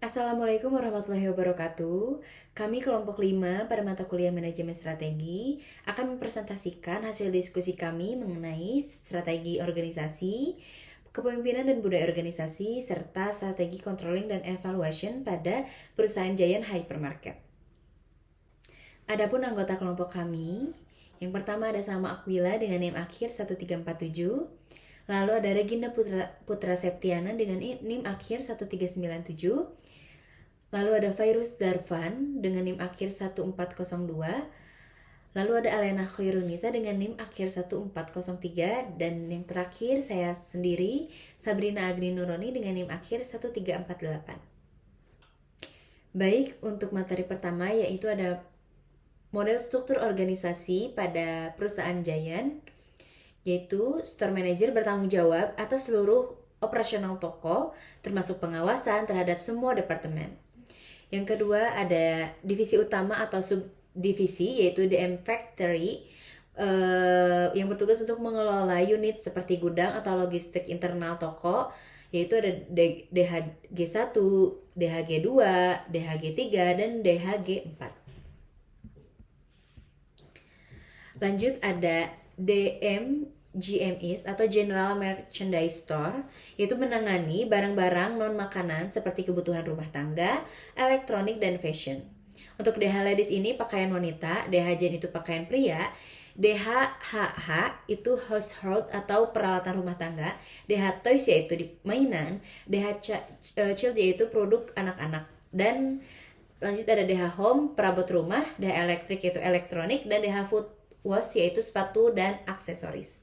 Assalamualaikum warahmatullahi wabarakatuh. Kami kelompok 5 pada mata kuliah Manajemen Strategi akan mempresentasikan hasil diskusi kami mengenai strategi organisasi, kepemimpinan dan budaya organisasi, serta strategi controlling dan evaluation pada perusahaan Giant Hypermarket. Adapun anggota kelompok kami, yang pertama ada Salma Aquila dengan NIM akhir 1347. Lalu ada Regina Putra Septiana dengan NIM akhir 1397. Lalu ada Fairuz Zarfan dengan NIM akhir 1402. Lalu ada Alena Khairunisa dengan NIM akhir 1403. Dan yang terakhir saya sendiri, Sabrina Agni Nuroni dengan NIM akhir 1348. Baik, untuk materi pertama yaitu ada model struktur organisasi pada perusahaan Giant, yaitu store manager bertanggung jawab atas seluruh operasional toko, termasuk pengawasan terhadap semua departemen. Yang kedua ada divisi utama atau subdivisi, yaitu DM Factory, yang bertugas untuk mengelola unit seperti gudang atau logistik internal toko, yaitu ada DHG1, DHG2, DHG3, dan DHG4. Lanjut ada DM GMS atau General Merchandise Store, yaitu menangani barang-barang non-makanan seperti kebutuhan rumah tangga, elektronik, dan fashion. Untuk DH Ladies ini pakaian wanita, DH Gen itu pakaian pria, DHHH itu household atau peralatan rumah tangga, DH Toys yaitu di mainan, DH Child yaitu produk anak-anak, dan lanjut ada DH Home perabot rumah, DH Elektrik yaitu elektronik, dan DH Food Wash yaitu sepatu dan aksesoris.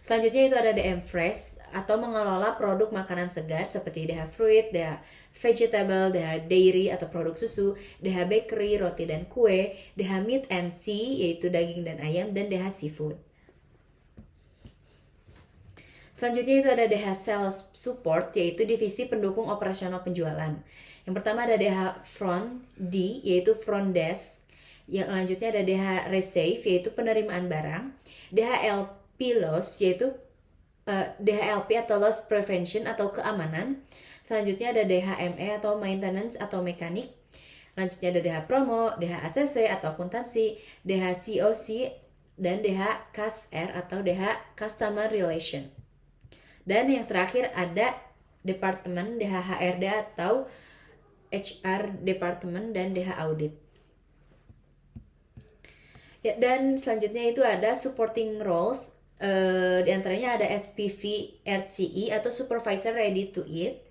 Selanjutnya itu ada DM Fresh atau mengelola produk makanan segar seperti DH Fruit, DH Vegetable, DH Dairy atau produk susu, DH Bakery, roti dan kue, DH Meat and Sea yaitu daging dan ayam, dan DH Seafood. Selanjutnya itu ada DH Sales Support yaitu divisi pendukung operasional penjualan. Yang pertama ada DH Front D yaitu Front Desk. Yang selanjutnya ada DH Receive yaitu penerimaan barang, DH LP Loss yaitu DHLP atau Loss Prevention atau keamanan. Selanjutnya ada DHME atau Maintenance atau mekanik. Lanjutnya ada DH Promo, DH ACC atau akuntansi, DH COC, dan DH CASR atau DH Customer Relation. Dan yang terakhir ada Departemen DH HRD atau HR Department, dan DH Audit. Ya, dan selanjutnya itu ada supporting roles, di antaranya ada SPV RCE atau Supervisor Ready to Eat,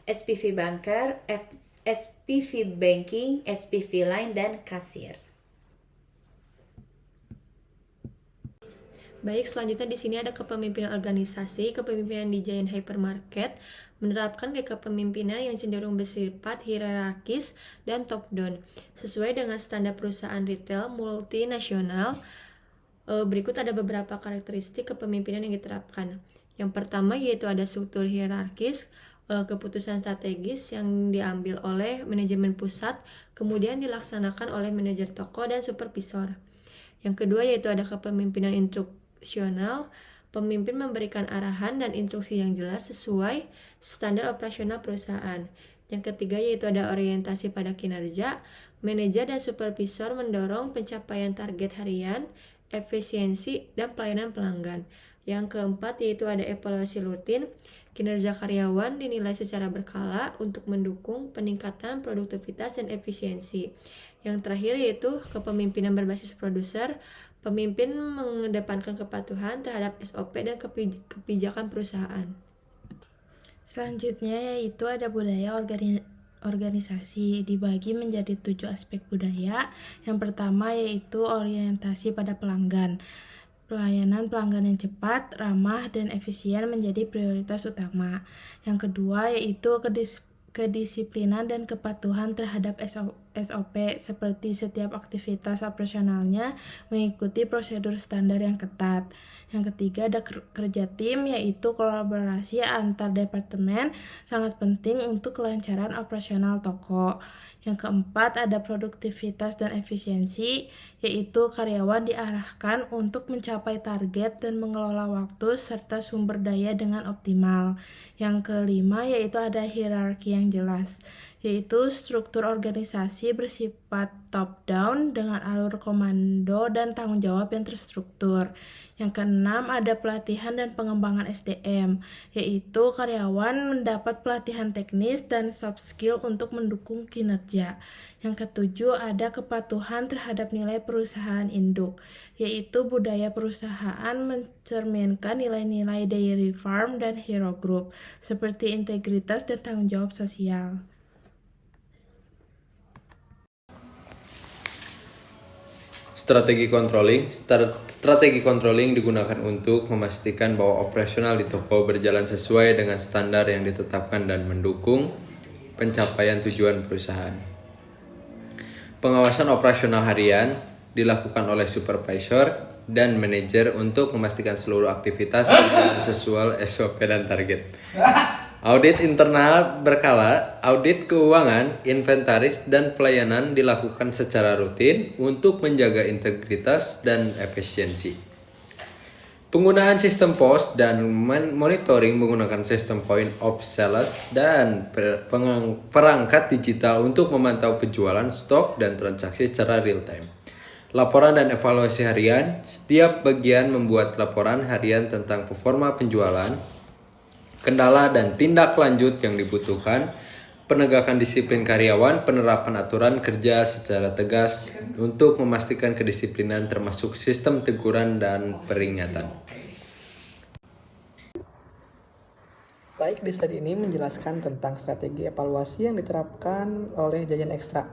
SPV Banker, SPV Banking, SPV Line, dan Kasir. Baik, selanjutnya di sini ada kepemimpinan organisasi. Kepemimpinan di Giant Hypermarket menerapkan gaya kepemimpinan yang cenderung bersifat hierarkis dan top down sesuai dengan standar perusahaan retail multinasional. Berikut ada beberapa karakteristik kepemimpinan yang diterapkan. Yang pertama yaitu ada struktur hierarkis, keputusan strategis yang diambil oleh manajemen pusat kemudian dilaksanakan oleh manajer toko dan supervisor. Yang kedua yaitu ada kepemimpinan instruksional. Pemimpin memberikan arahan dan instruksi yang jelas sesuai standar operasional perusahaan. Yang ketiga yaitu ada orientasi pada kinerja. Manajer dan supervisor mendorong pencapaian target harian, efisiensi, dan pelayanan pelanggan. Yang keempat yaitu ada evaluasi rutin. Kinerja karyawan dinilai secara berkala untuk mendukung peningkatan produktivitas dan efisiensi. Yang terakhir yaitu kepemimpinan berbasis produser. Pemimpin mengedepankan kepatuhan terhadap SOP dan kebijakan perusahaan. Selanjutnya yaitu ada budaya organisasi, dibagi menjadi 7 aspek budaya. Yang pertama yaitu orientasi pada pelanggan. Pelayanan pelanggan yang cepat, ramah, dan efisien menjadi prioritas utama. Yang kedua yaitu kedisiplinan dan kepatuhan terhadap SOP seperti setiap aktivitas operasionalnya mengikuti prosedur standar yang ketat. Yang ketiga ada kerja tim, yaitu kolaborasi antar departemen sangat penting untuk kelancaran operasional toko. Yang keempat ada produktivitas dan efisiensi, yaitu karyawan diarahkan untuk mencapai target dan mengelola waktu serta sumber daya dengan optimal. Yang kelima yaitu ada hierarki yang jelas, yaitu struktur organisasi bersifat top-down dengan alur komando dan tanggung jawab yang terstruktur. Yang keenam ada pelatihan dan pengembangan SDM, yaitu karyawan mendapat pelatihan teknis dan soft skill untuk mendukung kinerja. Yang ketujuh ada kepatuhan terhadap nilai perusahaan induk, yaitu budaya perusahaan mencerminkan nilai-nilai Dairy Farm dan Hero Group, seperti integritas dan tanggung jawab sosial. Strategi controlling digunakan untuk memastikan bahwa operasional di toko berjalan sesuai dengan standar yang ditetapkan dan mendukung pencapaian tujuan perusahaan. Pengawasan operasional harian dilakukan oleh supervisor dan manajer untuk memastikan seluruh aktivitas berjalan sesuai SOP dan target. Audit internal berkala, audit keuangan, inventaris, dan pelayanan dilakukan secara rutin untuk menjaga integritas dan efisiensi. Penggunaan sistem POS dan monitoring menggunakan sistem point of sales dan perangkat digital untuk memantau penjualan, stok, dan transaksi secara real time. Laporan dan evaluasi harian, setiap bagian membuat laporan harian tentang performa penjualan, kendala dan tindak lanjut yang dibutuhkan, penegakan disiplin karyawan, penerapan aturan kerja secara tegas untuk memastikan kedisiplinan termasuk sistem teguran dan peringatan. Baik, di slide ini menjelaskan tentang strategi evaluasi yang diterapkan oleh Giant Extra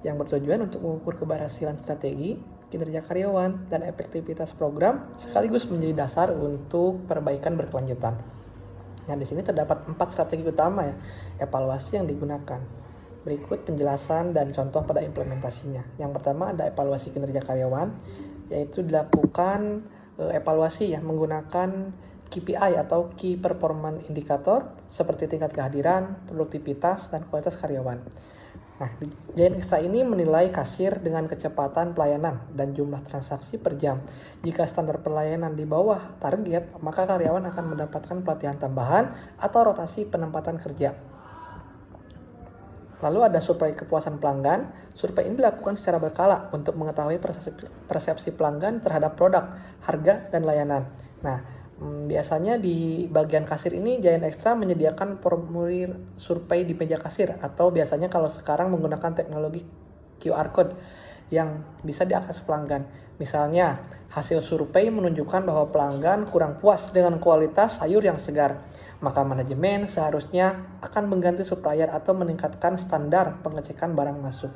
yang bertujuan untuk mengukur keberhasilan strategi, kinerja karyawan, dan efektivitas program sekaligus menjadi dasar untuk perbaikan berkelanjutan. Nah, di sini terdapat 4 strategi utama evaluasi yang digunakan. Berikut penjelasan dan contoh pada implementasinya. Yang pertama ada evaluasi kinerja karyawan, yaitu dilakukan evaluasi menggunakan KPI atau Key Performance Indicator seperti tingkat kehadiran, produktivitas, dan kualitas karyawan. Nah, Giant Extra ini menilai kasir dengan kecepatan pelayanan dan jumlah transaksi per jam. Jika standar pelayanan di bawah target, maka karyawan akan mendapatkan pelatihan tambahan atau rotasi penempatan kerja. Lalu ada survei kepuasan pelanggan. Survei ini dilakukan secara berkala untuk mengetahui persepsi pelanggan terhadap produk, harga, dan layanan. Nah, biasanya di bagian kasir ini Giant Extra menyediakan formulir survei di meja kasir, atau biasanya kalau sekarang menggunakan teknologi QR Code yang bisa diakses pelanggan. Misalnya, hasil survei menunjukkan bahwa pelanggan kurang puas dengan kualitas sayur yang segar, maka manajemen seharusnya akan mengganti supplier atau meningkatkan standar pengecekan barang masuk.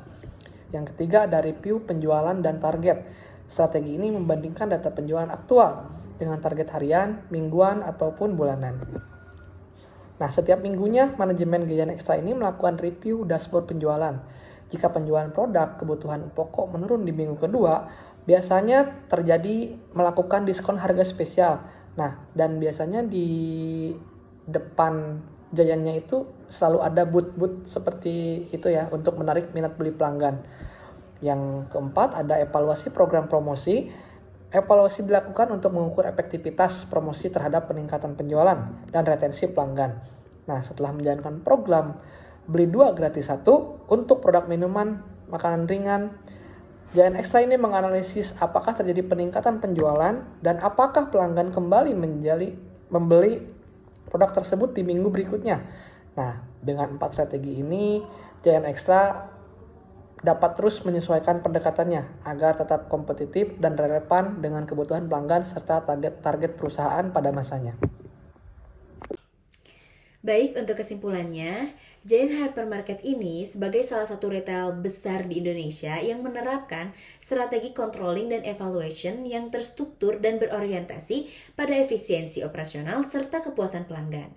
Yang ketiga ada review penjualan dan target. Strategi ini membandingkan data penjualan aktual dengan target harian, mingguan, ataupun bulanan. Nah, setiap minggunya manajemen Giant Extra ini melakukan review dashboard penjualan. Jika penjualan produk kebutuhan pokok menurun di minggu kedua, biasanya terjadi melakukan diskon harga spesial. Nah, dan biasanya di depan Giant-nya itu selalu ada booth-booth seperti itu untuk menarik minat beli pelanggan. Yang keempat ada evaluasi program promosi. Evaluasi dilakukan untuk mengukur efektivitas promosi terhadap peningkatan penjualan dan retensi pelanggan. Nah, setelah menjalankan program beli 2 gratis 1 untuk produk minuman, makanan ringan, Giant Extra ini menganalisis apakah terjadi peningkatan penjualan dan apakah pelanggan kembali membeli produk tersebut di minggu berikutnya. Nah, dengan 4 strategi ini, Giant Extra dapat terus menyesuaikan pendekatannya agar tetap kompetitif dan relevan dengan kebutuhan pelanggan serta target perusahaan pada masanya. Baik, untuk kesimpulannya, Giant Hypermarket ini sebagai salah satu retail besar di Indonesia yang menerapkan strategi controlling dan evaluation yang terstruktur dan berorientasi pada efisiensi operasional serta kepuasan pelanggan.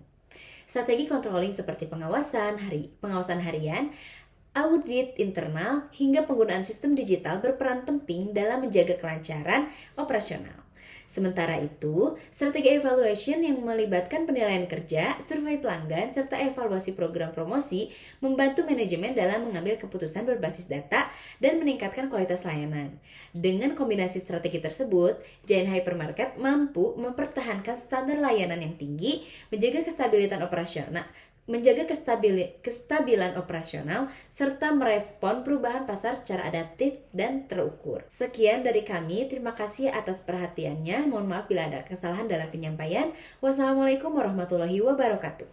Strategi controlling seperti pengawasan harian audit internal, hingga penggunaan sistem digital berperan penting dalam menjaga kelancaran operasional. Sementara itu, strategi evaluation yang melibatkan penilaian kerja, survei pelanggan, serta evaluasi program promosi membantu manajemen dalam mengambil keputusan berbasis data dan meningkatkan kualitas layanan. Dengan kombinasi strategi tersebut, Giant Hypermarket mampu mempertahankan standar layanan yang tinggi, menjaga kestabilan operasional, serta merespon perubahan pasar secara adaptif dan terukur. Sekian dari kami, terima kasih atas perhatiannya. Mohon maaf bila ada kesalahan dalam penyampaian. Wassalamualaikum warahmatullahi wabarakatuh.